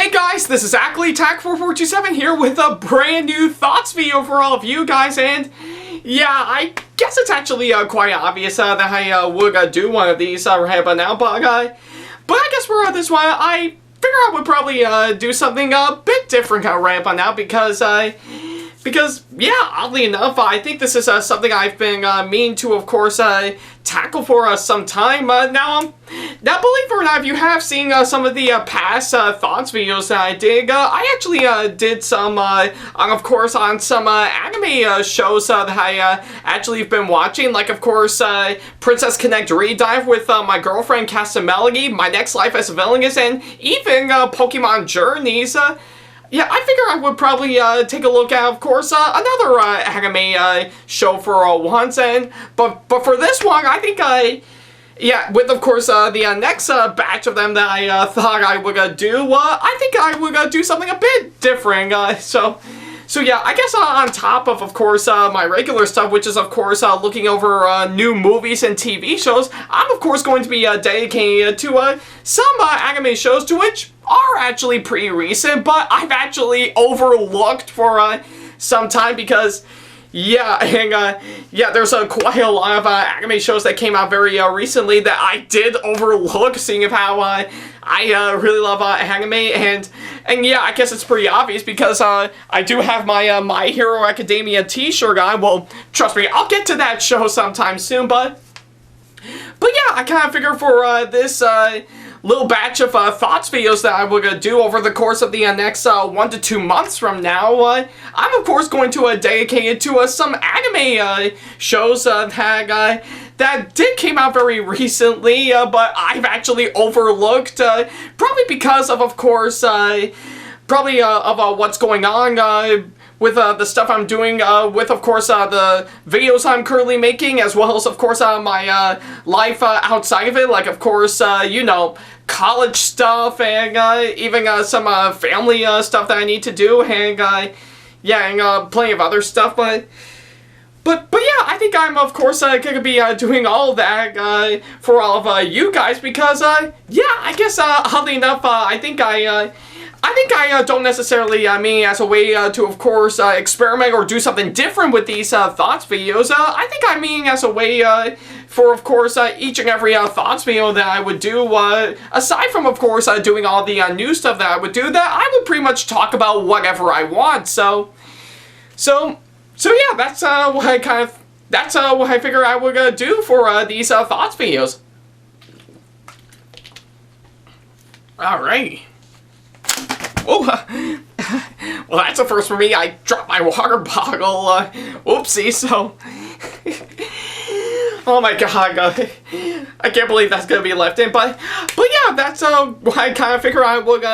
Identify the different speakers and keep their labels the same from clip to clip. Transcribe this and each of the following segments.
Speaker 1: Hey guys, this is Ackleyattack4427 here with a brand new thoughts video for all of you guys, and yeah, I guess it's actually quite obvious that I would do one of these right about now, but I guess for this one, I figure I would probably do something a bit different right about now because, yeah, oddly enough, I think this is something I've been meaning to, of course, tackle for some time. Now, believe it or not, if you have seen some of the past thoughts videos that I did, I actually did some, of course, on some anime shows that I actually have been watching, like, of course, Princess Connect Redive with my girlfriend, Castamelody, My Next Life as a Villainous, and even Pokemon Journeys. Yeah, I figure I would probably take a look at, of course, another anime show for once, but for this one, I think yeah, with, of course, the next batch of them that I thought I would do, I think I would do something a bit different, So yeah, I guess on top of course, my regular stuff, which is, of course, looking over new movies and TV shows, I'm, of course, going to be dedicated to some anime shows to which are actually pretty recent, but I've actually overlooked for some time because, yeah, and yeah, there's quite a lot of anime shows that came out very recently that I did overlook, seeing of how I really love anime, and yeah, I guess it's pretty obvious because I do have my My Hero Academia t-shirt on. Well, trust me, I'll get to that show sometime soon, but yeah, I kind of figure for this little batch of thoughts videos that I would do over the course of the next 1 to 2 months from now, I'm of course going to dedicate it to some anime shows that did came out very recently, but I've actually overlooked, probably because of course, probably of what's going on with the stuff I'm doing, with, of course, the videos I'm currently making, as well as, of course, my life outside of it, like, of course, you know, college stuff, and even some family stuff that I need to do, and, yeah, and plenty of other stuff, but yeah, I think I'm, of course, going to be doing all of that for all of you guys, because, yeah, I guess, oddly enough, I think I don't necessarily mean as a way to, of course, experiment or do something different with these thoughts videos. I think I mean as a way for, of course, each and every thoughts video that I would do, aside from, of course, doing all the new stuff that I would do, that I would pretty much talk about whatever I want. So yeah, that's what I figure I would do for these thoughts videos. Alright. Oh, well, that's a first for me. I dropped my water bottle. Whoopsie, so... Oh my god, I can't believe that's gonna be left in, but yeah, that's what I kind of figure I would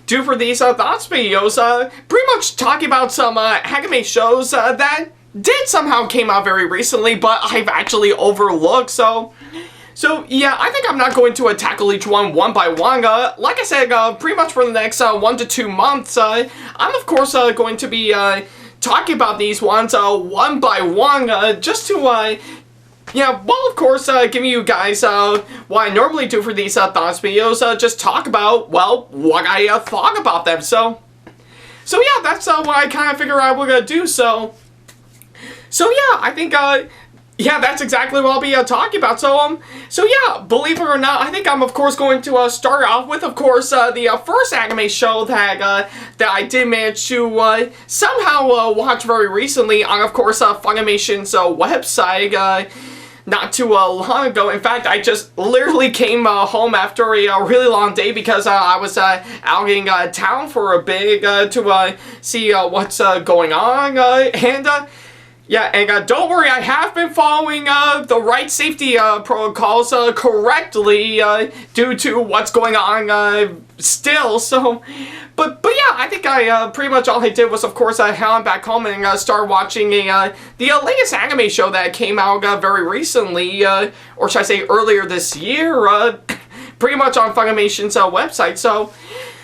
Speaker 1: do for these thoughts videos. Pretty much talking about some anime shows that did somehow came out very recently, but I've actually overlooked, so yeah, I think I'm not going to tackle each one by one. Like I said, pretty much for the next 1 to 2 months, I'm of course going to be talking about these ones one by one, just to yeah, well, of course, giving you guys what I normally do for these thoughts videos, just talk about, well, what I thought about them. So yeah, that's what I kind of figure I would do. So yeah, I think yeah, that's exactly what I'll be talking about. So yeah, believe it or not, I think I'm, of course, going to start off with, of course, the first anime show that I did manage to somehow watch very recently on, of course, Funimation's website, not too long ago. In fact, I just literally came home after a really long day because I was out in town for a bit to see what's going on, and yeah, and don't worry, I have been following the right safety protocols correctly due to what's going on still, so... But yeah, I think I pretty much all I did was, of course, head on back home and start watching the latest anime show that came out very recently, or should I say earlier this year, pretty much on Funimation's website,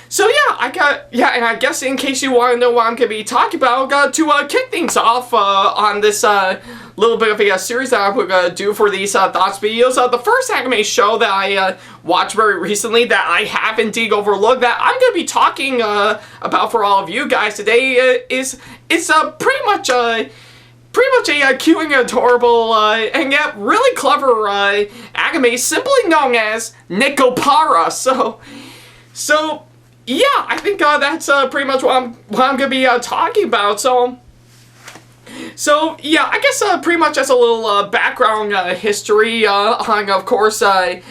Speaker 1: So yeah, and I guess in case you want to know what I'm going to be talking about, to kick things off on this little bit of a series that I'm going to do for these thoughts videos, the first anime show that I watched very recently that I have indeed overlooked that I'm going to be talking about for all of you guys today is pretty much a cute and adorable and yet really clever anime simply known as Nekopara. So yeah, I think that's pretty much what I'm going to be talking about. So yeah, I guess pretty much as a little background history on of course the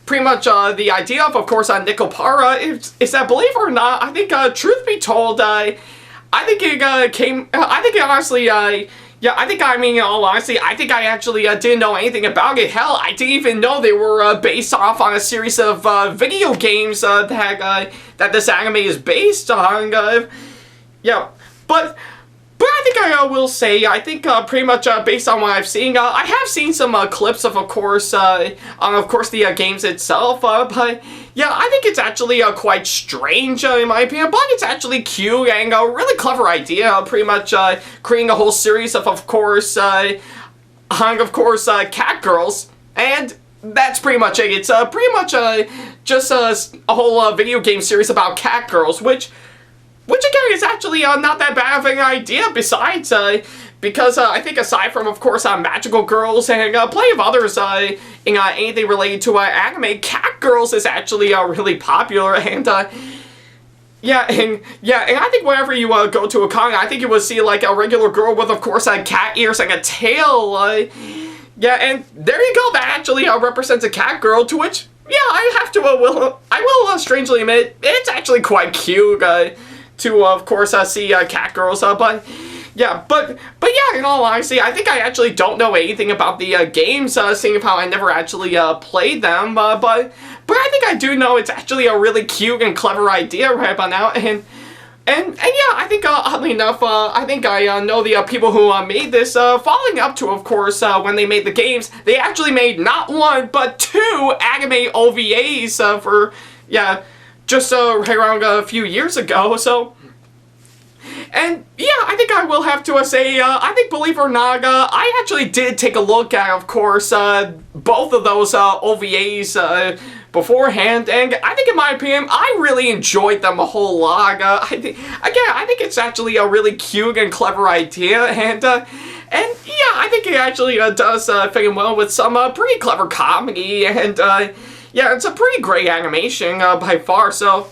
Speaker 1: pretty much the idea of course Nekopara is that, believe it or not, I think truth be told, I think it came. I think it honestly. Yeah, I think, I mean, in all honesty, I think I actually didn't know anything about it. Hell, I didn't even know they were based off on a series of video games that this anime is based on. Yeah, but I think I will say, I think pretty much based on what I've seen, I have seen some clips of course, the games itself, but yeah, I think it's actually quite strange in my opinion, but it's actually cute and a really clever idea, pretty much creating a whole series of course, cat girls, and that's pretty much it. It's pretty much just a whole video game series about cat girls, which again is actually not that bad of an idea, besides, because I think aside from, of course, magical girls and plenty of others in anything related to anime, cat girls is actually really popular, and yeah, and I think whenever you go to a con, I think you will see like a regular girl with, of course, cat ears and a tail, yeah, and there you go, that actually represents a cat girl, to which, yeah, I will strangely admit, it's actually quite cute, to, of course, see cat girls, but yeah, in all honesty, I think I actually don't know anything about the games, seeing how I never actually played them, but I think I do know it's actually a really cute and clever idea right about now, and yeah, I think, oddly enough, I think I know the people who made this, following up to, of course, when they made the games, they actually made not one, but two anime OVAs, for, yeah, just right around a few years ago, so, and yeah, I think I will have to say, I think, believe it or not, I actually did take a look at, of course, both of those OVAs beforehand, and I think, in my opinion, I really enjoyed them a whole lot. I think it's actually a really cute and clever idea, and yeah, I think it actually does fit in well with some pretty clever comedy, and yeah, it's a pretty great animation by far, so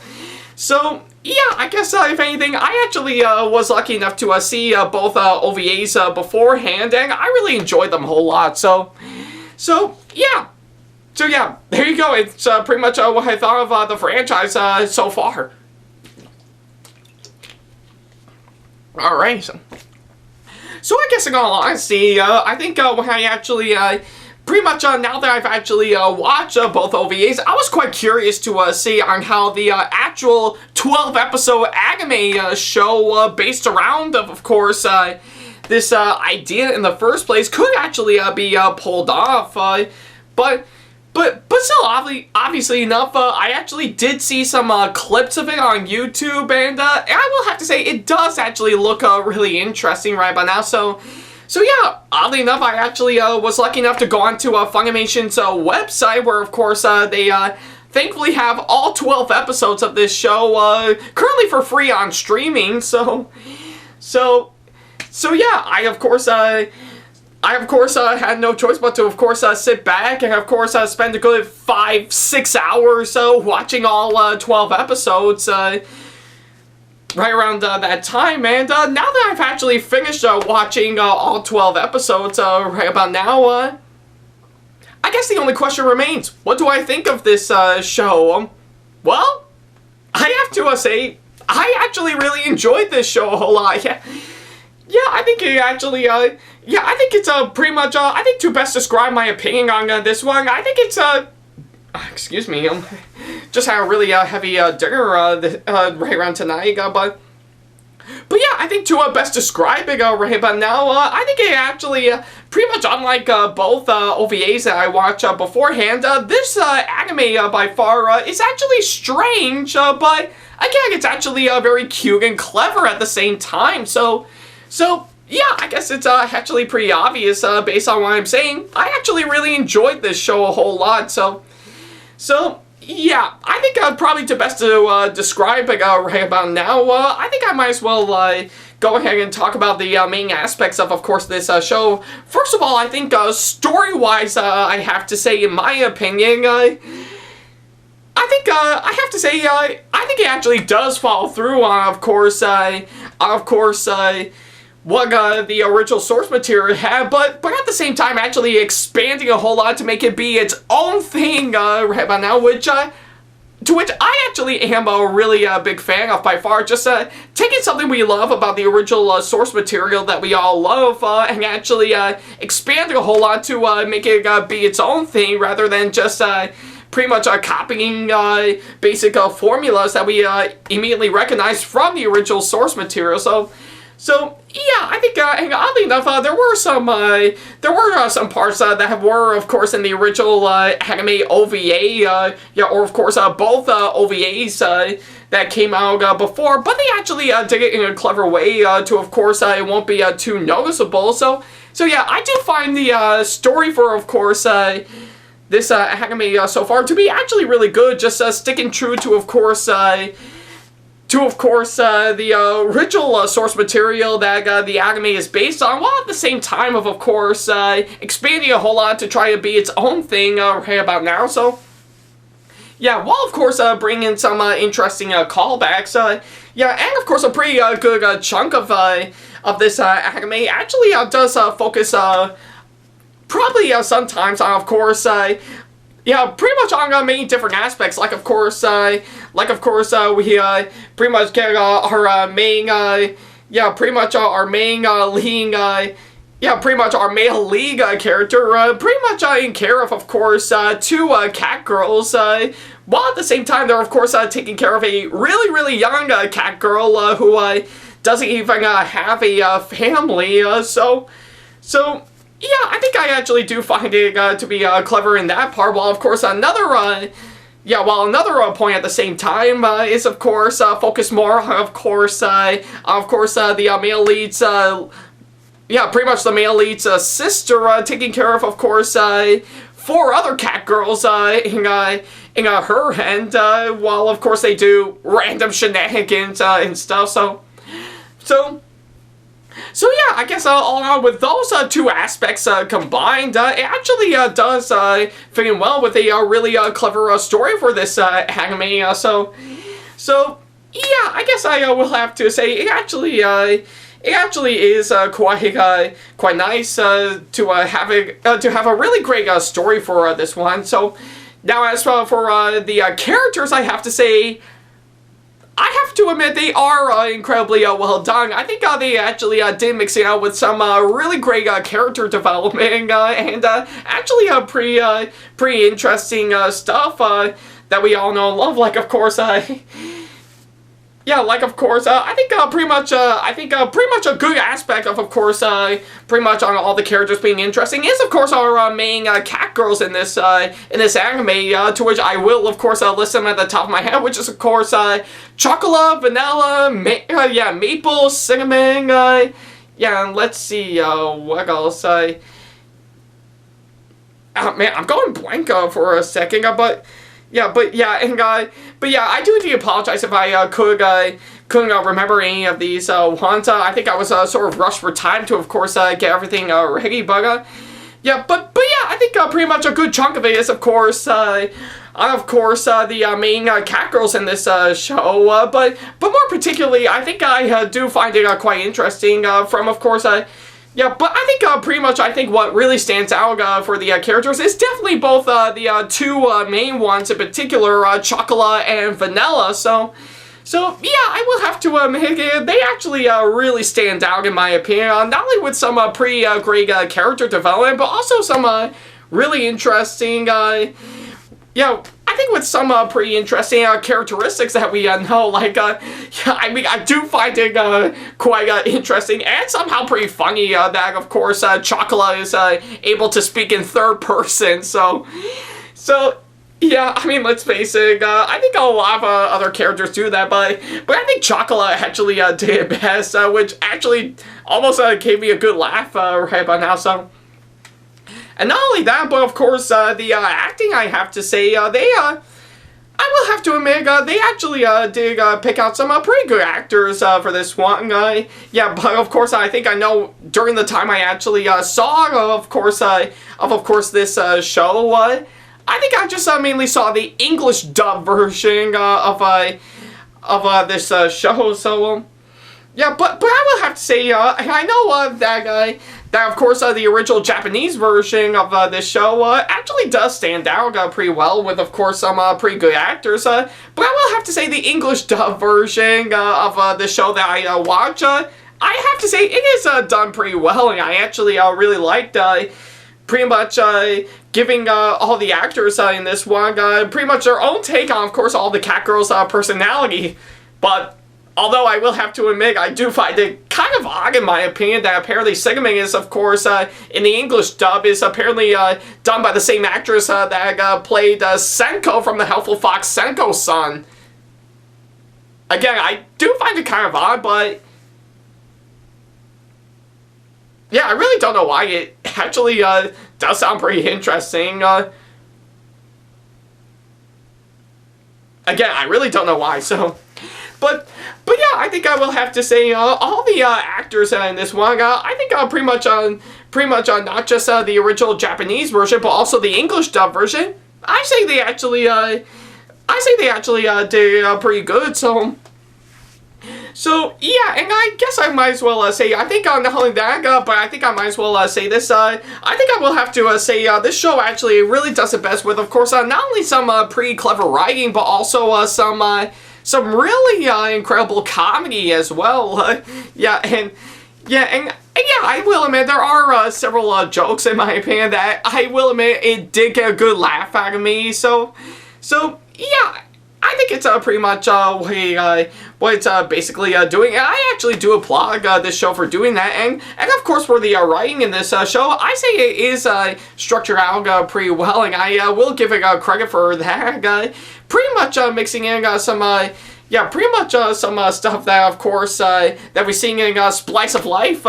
Speaker 1: yeah, I guess if anything, I actually was lucky enough to see both OVAs beforehand, and I really enjoyed them a whole lot, so yeah, there you go, it's pretty much what I thought of the franchise so far. Alright, so I guess in all honesty, I think when I actually pretty much now that I've actually watched both OVAs, I was quite curious to see on how the actual 12-episode anime show based around, of course, this idea in the first place could actually be pulled off. But still, obviously enough, I actually did see some clips of it on YouTube, and I will have to say it does actually look really interesting right by now. So yeah, oddly enough, I actually was lucky enough to go onto Funimation's website, where of course they thankfully have all 12 episodes of this show currently for free on streaming. So yeah, I of course had no choice but to of course sit back and of course spend a good 5-6 hours watching all 12 episodes. Right around that time, and now that I've actually finished watching all 12 episodes right about now, I guess the only question remains, what do I think of this show? Well, I have to say, I actually really enjoyed this show a whole lot. Yeah, I think it actually, I think it's pretty much, I think to best describe my opinion on this one, I think it's, excuse me, just had a really heavy dinner right around tonight, but But yeah, I think to best describe it right about now, I think it actually, pretty much unlike both OVAs that I watched beforehand, this anime by far is actually strange, but again, it's actually very cute and clever at the same time. So yeah, I guess it's actually pretty obvious based on what I'm saying. I actually really enjoyed this show a whole lot. So yeah, I think probably to best to describe it right about now, I think I might as well go ahead and talk about the main aspects of course, this show. First of all, I think story-wise, I have to say, in my opinion, I have to say, I think it actually does follow through on, of course, what the original source material had, but at the same time actually expanding a whole lot to make it be its own thing right about now, to which I actually am a really big fan of by far. Just taking something we love about the original source material that we all love and actually expanding a whole lot to make it be its own thing rather than just pretty much copying basic formulas that we immediately recognize from the original source material. So yeah, I think, and oddly enough, there were some parts that were, of course, in the original anime OVA, yeah, or of course both OVAs that came out before, but they actually did it in a clever way to, of course, it won't be too noticeable. So yeah, I do find the story for, of course, this anime so far to be actually really good, just sticking true to, of course, the original source material that the anime is based on, while at the same time of course, expanding a whole lot to try to be its own thing right about now. So, yeah, while of course bringing in some interesting callbacks, yeah, and of course a pretty good chunk of this anime actually does focus probably sometimes on, of course, yeah, pretty much on many different aspects. Like of course, we pretty much get our main, yeah, pretty much our main leading, yeah, pretty much our male league character, pretty much in care of course, two cat girls. While at the same time, they're of course taking care of a really young cat girl who doesn't even have a family. So. Yeah, I think I actually do find it to be clever in that part, while of course another point at the same time is of course focused more on of course the male lead's yeah, pretty much the male lead's sister taking care of course 4 other cat girls in her end, while of course they do random shenanigans and stuff. So yeah, I guess along with those two aspects combined, it actually does fit in well with a really clever story for this anime. So yeah, I guess I will have to say it actually is quite nice to have a really great story for this one. So now as for the characters, I have to say, I have to admit they are incredibly well done. I think they actually did mix it out with some really great character development and actually pretty interesting stuff that we all know and love. Like of course, yeah, like of course, I think pretty much a good aspect of course pretty much on all the characters being interesting is of course our main cat girls in this anime, to which I will of course list them at the top of my head, which is of course chocolate, vanilla, yeah, maple, cinnamon, yeah, and let's see what else. Man, I'm going blank for a second, but yeah, I do need to apologize if I couldn't remember any of these ones. I think I was sort of rushed for time to, of course, get everything ready. But yeah, I think pretty much a good chunk of it is, of course, the main cat girls in this show. But more particularly, I think I do find it quite interesting. From, of course, yeah, but I think pretty much what really stands out for the characters is definitely both the two main ones in particular, chocolate and vanilla. So yeah, I will have to admit they actually really stand out in my opinion. Not only with some pretty great character development, but also some really interesting. Yeah, I I think with some pretty interesting characteristics that we know, like, yeah, I mean, I do find it quite interesting and somehow pretty funny that, of course, Chocolate is able to speak in third person, so, yeah, I mean, let's face it, I think a lot of other characters do that, but I think Chocolate actually did it best, which actually almost gave me a good laugh right about now, so. And not only that, but of course, the acting, I have to say, I will have to admit, they actually did pick out some pretty good actors for this one. Yeah, but of course, I think I know during the time I actually saw, of course, this show, I think I just mainly saw the English dub version of this show, so, yeah, but I will have to say, I know that of course the original Japanese version of this show actually does stand out pretty well with, of course, some pretty good actors, but I will have to say the English dub version of the show that I watch, I have to say it is done pretty well, and I actually really liked pretty much giving all the actors in this one pretty much their own take on, of course, all the Catgirl's personality. But although I will have to admit, I do find it kind of odd, in my opinion, that apparently singing is, of course, in the English dub, is apparently done by the same actress that played Senko from the Helpful Fox Senko-san. Again, I do find it kind of odd, but yeah, I really don't know why. It actually does sound pretty interesting. Again, I really don't know why, so. But yeah, I think I will have to say all the actors in this one, I think pretty much not just the original Japanese version, but also the English dub version. I say they actually did pretty good, so. So, yeah, and I guess I might as well say, I think not only that, but I think I might as well say this, I think I will have to say this show actually really does it best with, of course, not only some pretty clever writing, but also some really incredible comedy as well. Yeah, and I will admit there are several jokes, in my opinion, that I will admit it did get a good laugh out of me, so, yeah. I think it's pretty much what it's basically doing. And I actually do applaud this show for doing that. And of course, for the writing in this show, I say it is structured out pretty well. And I will give it credit for that. Pretty much mixing in some pretty much some stuff that, of course, that we're seeing in Splice of Life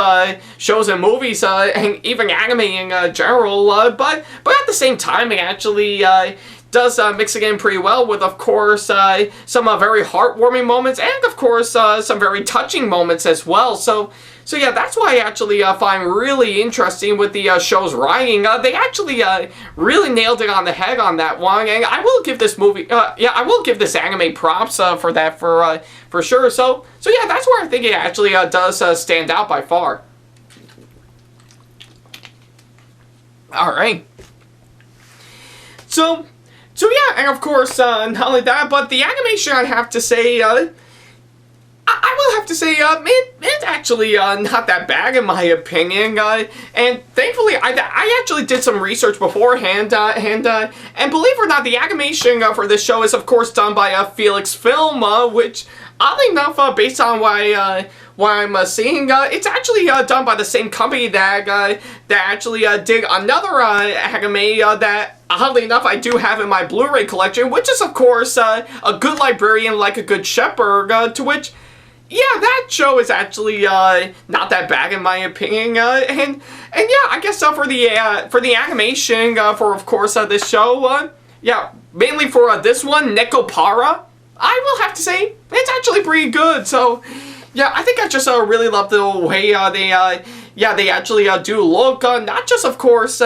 Speaker 1: shows and movies, and even anime in general. But at the same time, it actually does mix again pretty well with, of course, some very heartwarming moments, and of course some very touching moments as well. So yeah, that's why I actually find really interesting with the show's writing. They actually really nailed it on the head on that one, and I will give this movie, I will give this anime props for that for sure. So yeah, that's where I think it actually does stand out by far. All right. So yeah, and of course, not only that, but the animation, I have to say, I will have to say, it's actually not that bad in my opinion, and thankfully, I actually did some research beforehand, and believe it or not, the animation for this show is, of course, done by Felix Film, which, oddly enough, based on what I'm seeing, it's actually done by the same company that actually did another anime that, oddly enough, I do have in my Blu-ray collection, which is, of course, A Good Librarian Like a Good Shepherd, to which, yeah, that show is actually not that bad in my opinion, and yeah, I guess for the animation for, of course, this show, yeah, mainly for this one, Nekopara, I will have to say it's actually pretty good. So yeah, I think I just really love the way they actually do look, not just, of course,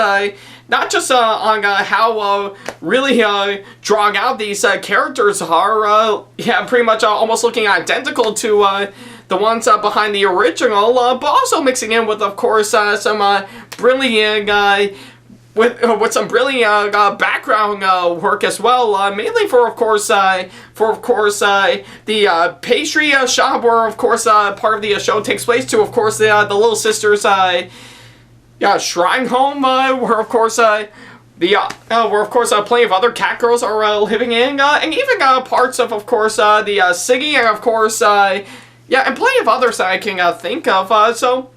Speaker 1: not just on how really drawn out these characters are, yeah, pretty much almost looking identical to the ones behind the original, but also mixing in with, of course, some brilliant with some brilliant background work as well, mainly for of course the pastry shop where, of course, part of the show takes place, to, of course, the little sisters shrine home, where, of course, where of course plenty of other cat girls are living in, and even parts of course the city, and of course yeah, and plenty of others that I can think of. So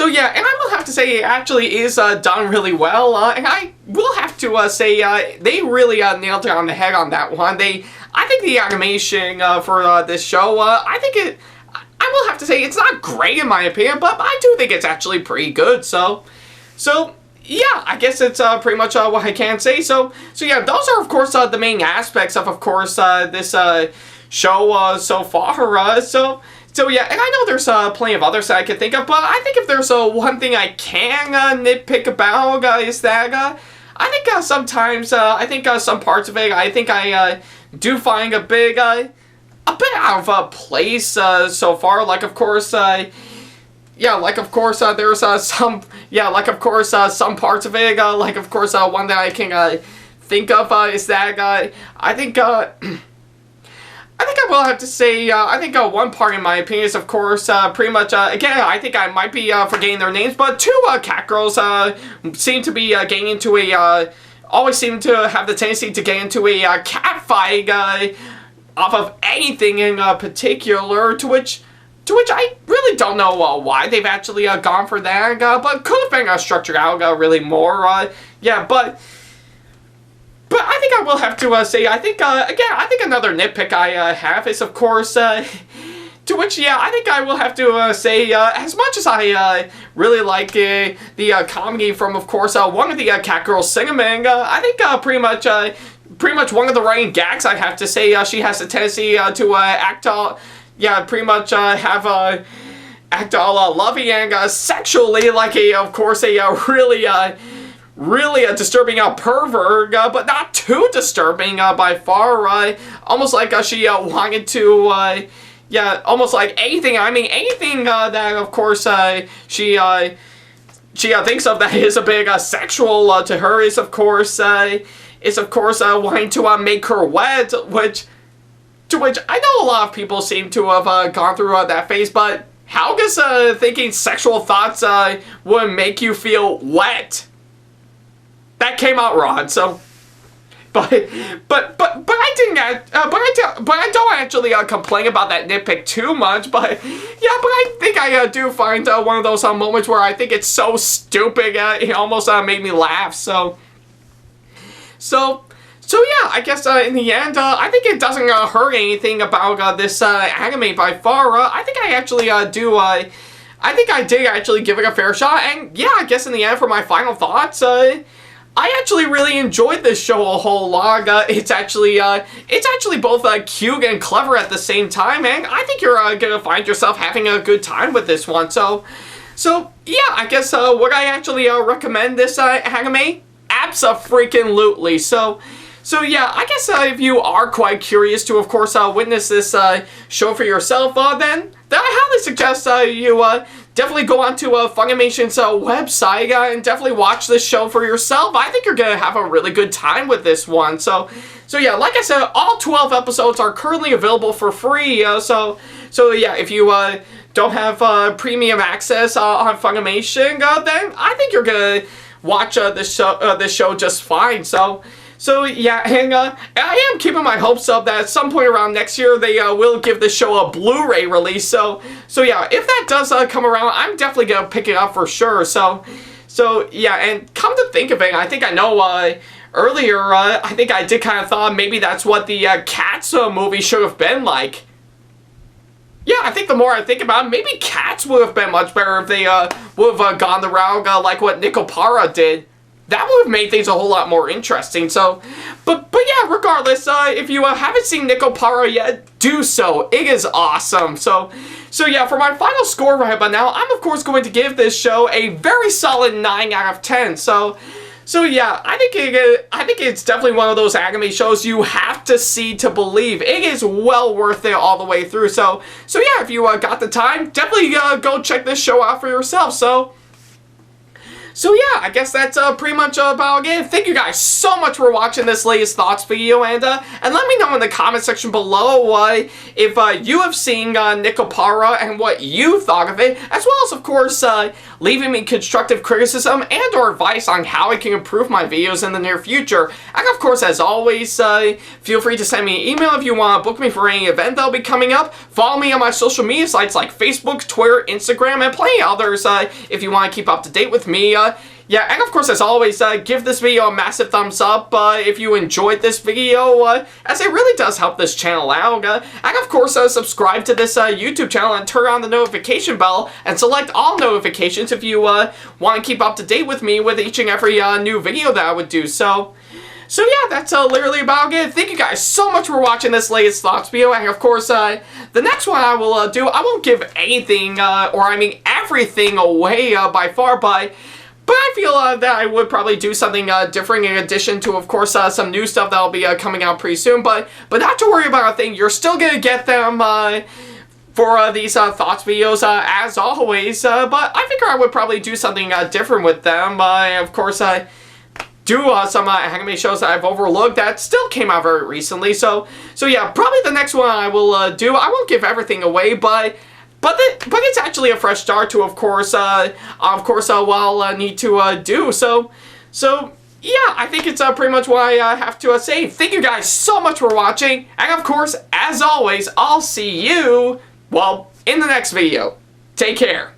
Speaker 1: yeah, and I will have to say it actually is done really well, and I will have to say they really nailed it on the head on that one. I think the animation for this show, I will have to say it's not great in my opinion, but I do think it's actually pretty good. So yeah, I guess it's pretty much what I can say. So yeah, those are of course the main aspects of course this show so far. So yeah, and I know there's plenty of others that I could think of, but I think if there's one thing I can nitpick about is that I think sometimes I think some parts of it I think I do find a bit out of place so far. Like of course yeah, like of course there's some like of course some parts of it like of course one that I can think of is that I think I will have to say, I think one part in my opinion is, of course, pretty much, again, I think I might be forgetting their names, but two cat girls seem to be getting into always seem to have the tendency to get into a cat fight off of anything in particular, to which I really don't know why they've actually gone for that, but could have been structured out really more, yeah, But I think I will have to say, I think, again, I think another nitpick I have is, of course, to which, yeah, I think I will have to say, as much as I really like the comedy from, of course, one of the cat girls singing, I think pretty much one of the running gags, I have to say, she has a tendency to act all, yeah, pretty much have act all lovey and sexually, like of course, a really a disturbing pervert, but not too disturbing by far. Almost like she wanted to, yeah, almost like anything. I mean, anything that of course she thinks of that is a bit sexual to her is of course wanting to make her wet, to which I know a lot of people seem to have gone through that phase, but how does thinking sexual thoughts would make you feel wet? That came out wrong. So, but I didn't. But I don't actually complain about that nitpick too much. But yeah, but I think I do find one of those moments where I think it's so stupid. It almost made me laugh. So yeah, I guess in the end, I think it doesn't hurt anything about this anime by far. I think I actually do. I think I did actually give it a fair shot. And yeah, I guess in the end, for my final thoughts, I actually really enjoyed this show a whole lot. It's actually both cute and clever at the same time, and I think you're gonna find yourself having a good time with this one. So yeah, I guess would I actually recommend this anime? Abso-freaking-lutely. So yeah, I guess if you are quite curious to, of course, witness this show for yourself, then I highly suggest you definitely go onto Funimation's website and definitely watch this show for yourself. I think you're going to have a really good time with this one. So yeah, like I said, all 12 episodes are currently available for free. So yeah, if you don't have premium access on Funimation, then I think you're going to watch this show just fine. So yeah, and I am keeping my hopes up that at some point around next year they will give this show a Blu-ray release. So yeah, if that does come around, I'm definitely gonna pick it up for sure. So yeah, and come to think of it, I think I know earlier I think I did kind of thought maybe that's what the Cats movie should have been like. Yeah, I think the more I think about it, maybe Cats would have been much better if they would have gone the route like what Nekopara did. That would have made things a whole lot more interesting. So, but yeah, regardless, if you haven't seen Nekopara yet, do so. It is awesome. So yeah, for my final score right about now, I'm of course going to give this show a very solid 9 out of 10. So yeah, I think it's definitely one of those anime shows you have to see to believe. It is well worth it all the way through. So yeah, if you got the time, definitely go check this show out for yourself. yeah, I guess that's pretty much about it. Thank you guys so much for watching this latest thoughts video, and let me know in the comment section below if you have seen Nekopara and what you thought of it, as well as, of course, leaving me constructive criticism and or advice on how I can improve my videos in the near future. And of course, as always, feel free to send me an email if you want to book me for any event that'll be coming up. Follow me on my social media sites like Facebook, Twitter, Instagram, and plenty others if you want to keep up to date with me. Yeah, and of course, as always, give this video a massive thumbs up if you enjoyed this video, as it really does help this channel out. And of course, subscribe to this YouTube channel and turn on the notification bell and select all notifications if you want to keep up to date with me with each and every new video that I would do. So yeah, that's literally about it. Thank you guys so much for watching this latest thoughts video, and of course, the next one I will do, I won't give anything, or I mean everything away by far, but I feel that I would probably do something different in addition to, of course, some new stuff that'll be coming out pretty soon. But not to worry about a thing. You're still gonna get them for these thoughts videos as always. But I figure I would probably do something different with them. Of course, do some anime shows that I've overlooked that still came out very recently. So yeah, probably the next one I will do. I won't give everything away, but it's actually a fresh start to, of course, what I'll need to do. So yeah, I think it's pretty much what I have to say. Thank you guys so much for watching, and of course, as always, I'll see you, well, in the next video. Take care.